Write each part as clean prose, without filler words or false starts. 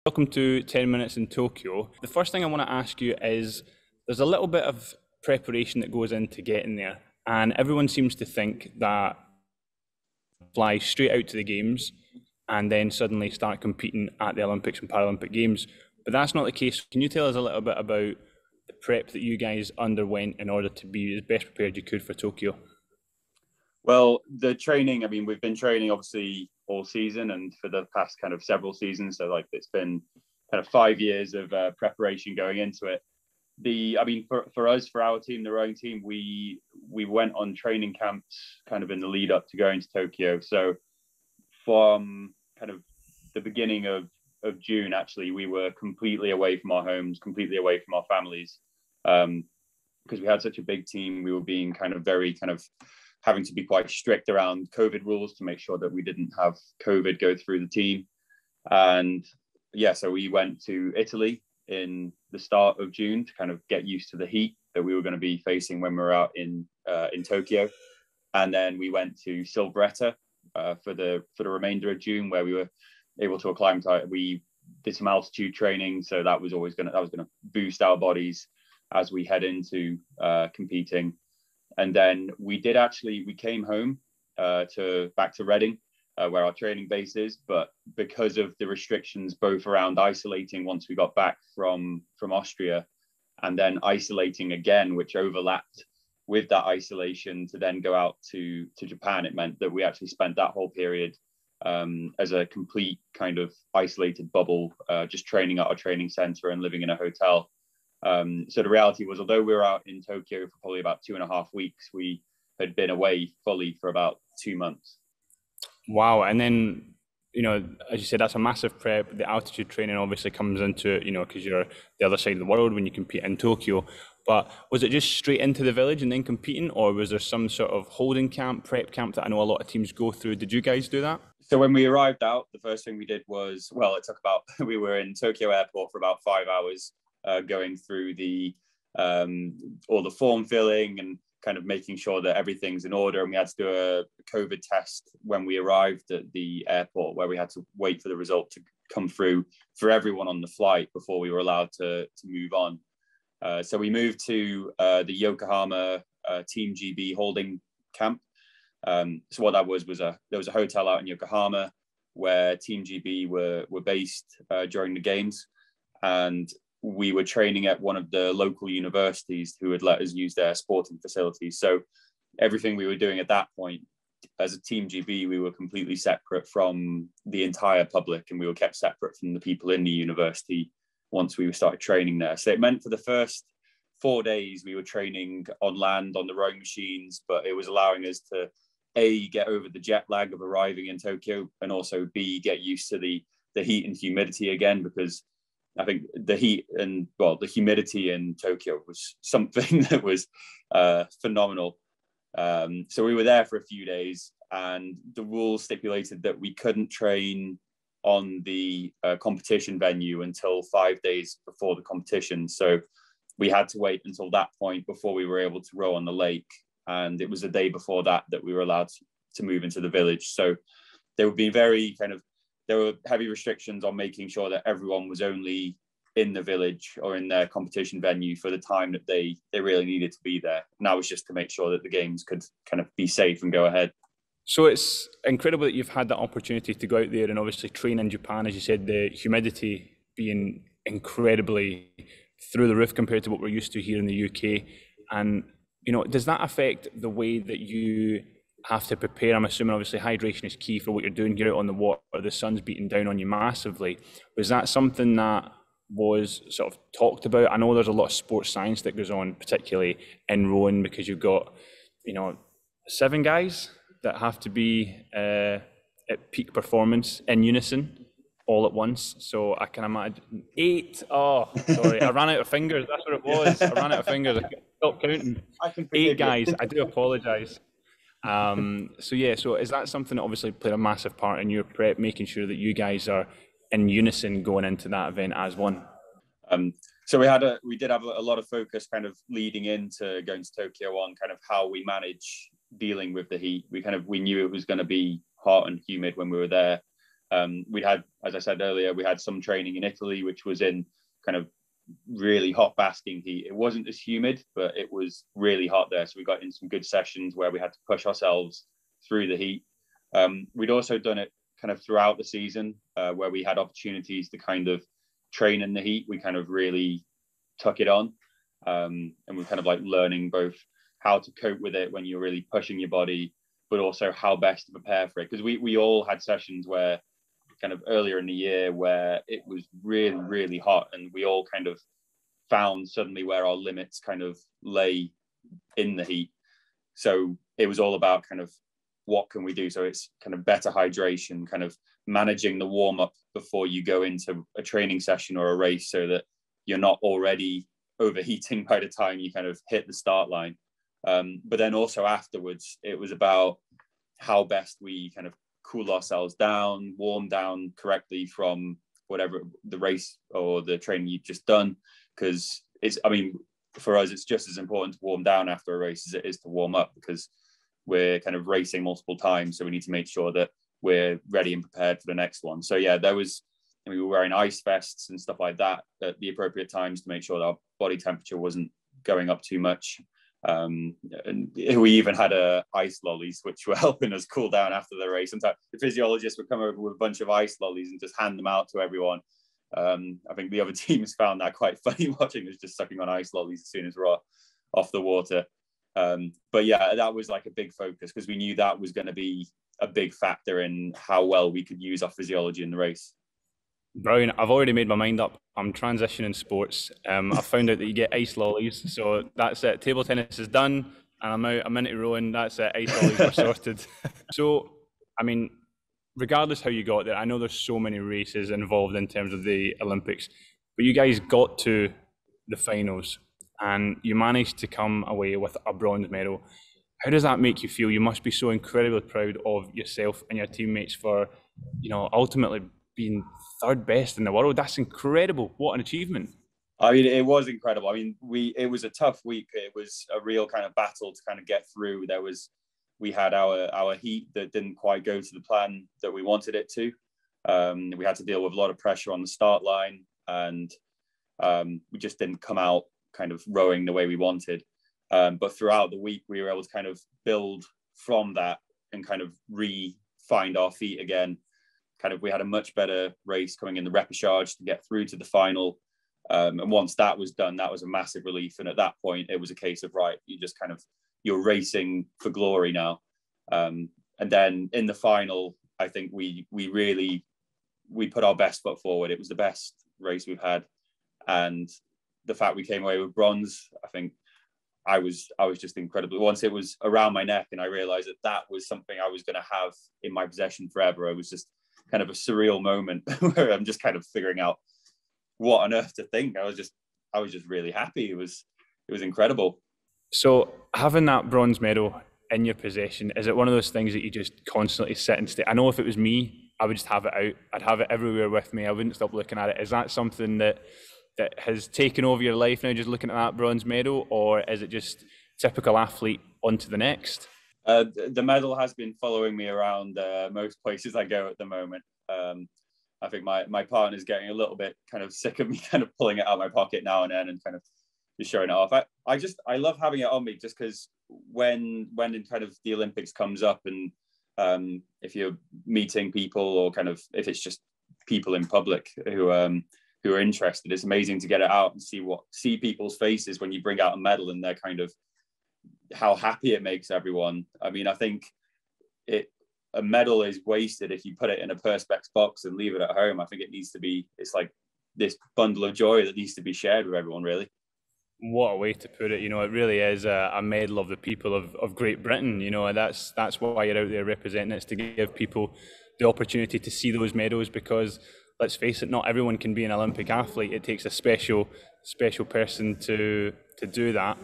Welcome to 10 Minutes in Tokyo. The first thing I want to ask you is, there's a little bit of preparation that goes into getting there, and everyone seems to think that fly straight out to the games and then suddenly start competing at the Olympics and Paralympic Games. But that's not the case. Can you tell us a little bit about the prep that you guys underwent in order to be as best prepared you could for Tokyo? Well, the training, we've been training obviously all season and for the past kind of several seasons. So it's been kind of 5 years of preparation going into it. For us, for our team, the rowing team, we went on training camps kind of in the lead up to going to Tokyo. So from kind of the beginning of June, actually, we were completely away from our homes, completely away from our families. Because we had such a big team, we were being having to be quite strict around COVID rules to make sure that we didn't have COVID go through the team. And yeah, so we went to Italy in the start of June to kind of get used to the heat that we were going to be facing when we were out in Tokyo. And then we went to Silveretta for the remainder of June, where we were able to acclimatize. We did some altitude training, so that was going to boost our bodies as we head into competing. And then we came home back to Reading, where our training base is. But because of the restrictions, both around isolating once we got back from Austria, and then isolating again, which overlapped with that isolation to then go out to Japan, it meant that we actually spent that whole period as a complete kind of isolated bubble, just training at our training center and living in a hotel. So the reality was, although we were out in Tokyo for probably about 2.5 weeks, we had been away fully for about 2 months. Wow. And then, as you said, that's a massive prep. The altitude training obviously comes into it, because you're the other side of the world when you compete in Tokyo. But was it just straight into the village and then competing, or was there some sort of holding camp, prep camp that I know a lot of teams go through? Did you guys do that? So when we arrived out, the first thing we did was, we were in Tokyo airport for about 5 hours. Going through all the form filling and kind of making sure that everything's in order. And we had to do a COVID test when we arrived at the airport, where we had to wait for the result to come through for everyone on the flight before we were allowed to move on. So we moved to the Yokohama Team GB holding camp. So what that was there was a hotel out in Yokohama where Team GB were based during the games. And we were training at one of the local universities who had let us use their sporting facilities. So everything we were doing at that point as a Team GB, we were completely separate from the entire public, and we were kept separate from the people in the university once we started training there. So it meant for the first 4 days we were training on land on the rowing machines, but it was allowing us to A, get over the jet lag of arriving in Tokyo, and also B, get used to the heat and humidity again, because I think the heat and the humidity in Tokyo was something that was phenomenal. So we were there for a few days, and the rules stipulated that we couldn't train on the competition venue until 5 days before the competition. So we had to wait until that point before we were able to row on the lake. And it was the day before that we were allowed to move into the village. So there would be there were heavy restrictions on making sure that everyone was only in the village or in their competition venue for the time that they really needed to be there. And that was just to make sure that the games could kind of be safe and go ahead. So it's incredible that you've had that opportunity to go out there and obviously train in Japan. As you said, the humidity being incredibly through the roof compared to what we're used to here in the UK. And, does that affect the way that you have to prepare? I'm assuming obviously hydration is key for what you're doing. You're out on the water, the sun's beating down on you massively. Was that something that was sort of talked about? I know there's a lot of sports science that goes on, particularly in rowing, because you've got, 7 guys that have to be at peak performance in unison all at once. So I can imagine 8. Oh, sorry, I ran out of fingers. That's what it was. I ran out of fingers. I stopped counting. 8 guys. I do apologise. So is that something that obviously played a massive part in your prep, making sure that you guys are in unison going into that event as one? So we did have a lot of focus kind of leading into going to Tokyo on kind of how we manage dealing with the heat. We knew it was going to be hot and humid when we were there. We had, as I said earlier, we had some training in Italy, which was in kind of really hot basking heat. It wasn't as humid, but it was really hot there. So we got in some good sessions where we had to push ourselves through the heat. We'd also done it kind of throughout the season, where we had opportunities to kind of train in the heat. We kind of really took it on. And we're kind of like learning both how to cope with it when you're really pushing your body, but also how best to prepare for it. Because we all had sessions where kind of earlier in the year where it was really, really hot, and we all kind of found suddenly where our limits kind of lay in the heat. So it was all about kind of what can we do? So it's kind of better hydration, kind of managing the warm up before you go into a training session or a race, so that you're not already overheating by the time you kind of hit the start line. But then also afterwards, it was about how best we kind of cool ourselves down, warm down correctly from whatever the race or the training you've just done. Because it's, I mean, for us, it's just as important to warm down after a race as it is to warm up, because we're kind of racing multiple times. So we need to make sure that we're ready and prepared for the next one. So yeah, we were wearing ice vests and stuff like that at the appropriate times to make sure that our body temperature wasn't going up too much. And we even had ice lollies, which were helping us cool down after the race. Sometimes the physiologists would come over with a bunch of ice lollies and just hand them out to everyone. I think the other teams found that quite funny, watching us just sucking on ice lollies as soon as we're off the water. But yeah, that was like a big focus, because we knew that was going to be a big factor in how well we could use our physiology in the race. Brilliant. I've already made my mind up. I'm transitioning sports. I found out that you get ice lollies, so that's it. Table tennis is done, and I'm out. I'm into rowing. That's it. Ice lollies are sorted. So, I mean, regardless how you got there, I know there's so many races involved in terms of the Olympics, but you guys got to the finals, and you managed to come away with a bronze medal. How does that make you feel? You must be so incredibly proud of yourself and your teammates for, ultimately being third best in the world. That's incredible. What an achievement. I mean, it was incredible. I mean, it was a tough week. It was a real kind of battle to kind of get through. We had our heat that didn't quite go to the plan that we wanted it to. We had to deal with a lot of pressure on the start line, and we just didn't come out kind of rowing the way we wanted. But throughout the week, we were able to kind of build from that and kind of find our feet again. We had a much better race coming in the repechage to get through to the final. And once that was done, that was a massive relief. And at that point, it was a case of, right, you're racing for glory now. And then in the final, I think we put our best foot forward. It was the best race we've had. And the fact we came away with bronze, I think I was just incredible. Once it was around my neck and I realized that was something I was going to have in my possession forever, it was just kind of a surreal moment where I'm just kind of figuring out what on earth to think. I was just really happy. It was incredible. So having that bronze medal in your possession, is it one of those things that you just constantly sit and stay? I know if it was me, I would just have it out. I'd have it everywhere with me. I wouldn't stop looking at it. Is that something that has taken over your life now, just looking at that bronze medal, or is it just typical athlete on to the next? The medal has been following me around most places I go at the moment. I think my partner's getting a little bit kind of sick of me kind of pulling it out of my pocket now and then and kind of just showing it off. I love having it on me, just because when in kind of the Olympics comes up, and if you're meeting people, or kind of if it's just people in public who are interested, it's amazing to get it out and see people's faces when you bring out a medal, and they're kind of how happy it makes everyone. I mean, I think a medal is wasted if you put it in a Perspex box and leave it at home. I think it's like this bundle of joy that needs to be shared with everyone, really. What a way to put it. It really is a medal of the people of Great Britain. That's why you're out there representing it, to give people the opportunity to see those medals, because let's face it, not everyone can be an Olympic athlete. It takes a special person to do that.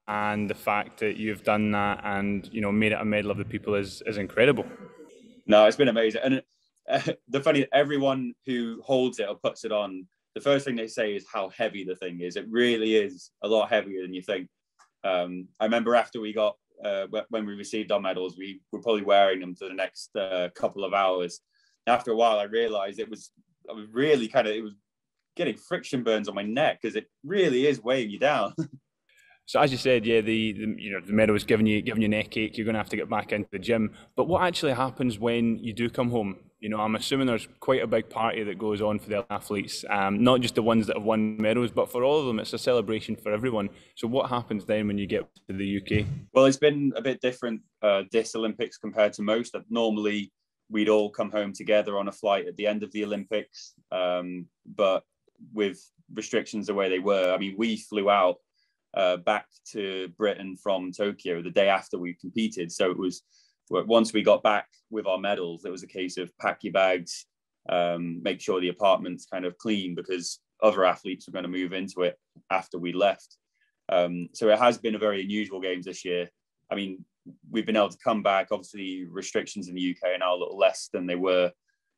And the fact that you've done that and made it a medal of the people is incredible. No, it's been amazing. And everyone who holds it or puts it on, the first thing they say is how heavy the thing is. It really is a lot heavier than you think. I remember after we got when we received our medals, we were probably wearing them for the next couple of hours, After a while, I realized it was really it was getting friction burns on my neck, because it really is weighing you down. So as you said, yeah, the medal is giving you an neck ache. You're going to have to get back into the gym. But what actually happens when you do come home? You know, I'm assuming there's quite a big party that goes on for the athletes, not just the ones that have won medals, but for all of them, it's a celebration for everyone. So what happens then when you get to the UK? Well, it's been a bit different this Olympics compared to most. Normally, we'd all come home together on a flight at the end of the Olympics, but with restrictions the way they were, I mean, we flew out back to Britain from Tokyo the day after we competed. So it was, once we got back with our medals, it was a case of pack your bags, make sure the apartment's kind of clean, because other athletes were going to move into it after we left. So it has been a very unusual games this year. I mean, we've been able to come back. Obviously, restrictions in the UK are now a little less than they were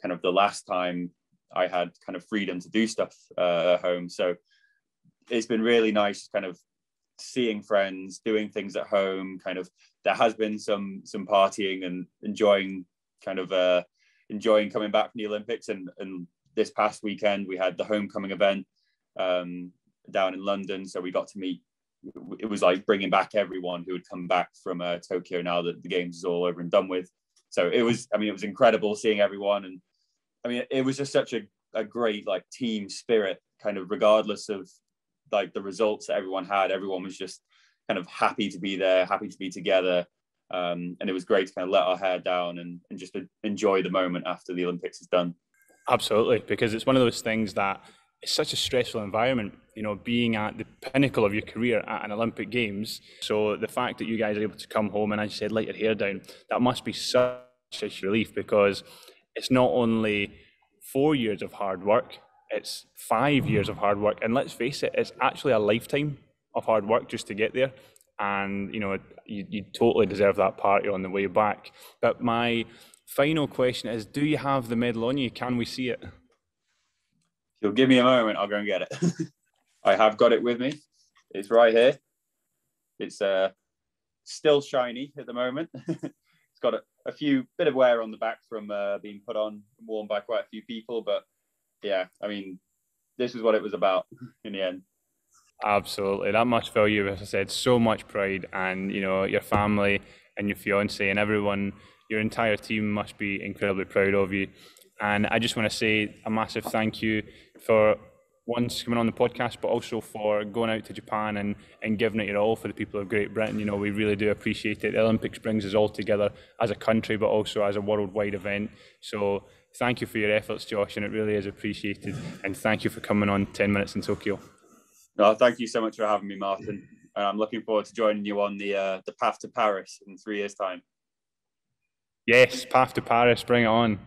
kind of the last time I had kind of freedom to do stuff at home. So it's been really nice kind of seeing friends, doing things at home. Kind of, there has been some partying and enjoying coming back from the Olympics. And this past weekend we had the homecoming event down in London, so we got to meet. It was like bringing back everyone who had come back from Tokyo now that the games is all over and done with. So it was incredible seeing everyone. And I mean, it was just such a great like team spirit, kind of regardless of like the results that everyone had. Everyone was just kind of happy to be there, happy to be together. And it was great to kind of let our hair down and just enjoy the moment after the Olympics is done. Absolutely, because it's one of those things that it's such a stressful environment, you know, being at the pinnacle of your career at an Olympic Games. So the fact that you guys are able to come home and, as you said, let your hair down, that must be such a relief, because it's not only 4 years of hard work, it's 5 years of hard work. And let's face it, it's actually a lifetime of hard work just to get there. And, you know, you totally deserve that party on the way back. But my final question is, do you have the medal on you? Can we see it? If you'll give me a moment, I'll go and get it. I have got it with me. It's right here. It's still shiny at the moment. It's got a few bit of wear on the back from being put on and worn by quite a few people. But yeah, I mean, this is what it was about in the end. Absolutely. That must fill you, as I said, so much pride. And, you know, your family and your fiance and everyone, your entire team must be incredibly proud of you. And I just want to say a massive thank you for once coming on the podcast, but also for going out to Japan and giving it your all for the people of Great Britain. You know, we really do appreciate it. The Olympics brings us all together as a country, but also as a worldwide event. So thank you for your efforts, Josh, and it really is appreciated. And thank you for coming on 10 Minutes in Tokyo. No, thank you so much for having me, Martin. And I'm looking forward to joining you on the path to Paris in 3 years' time. Yes, path to Paris, bring it on.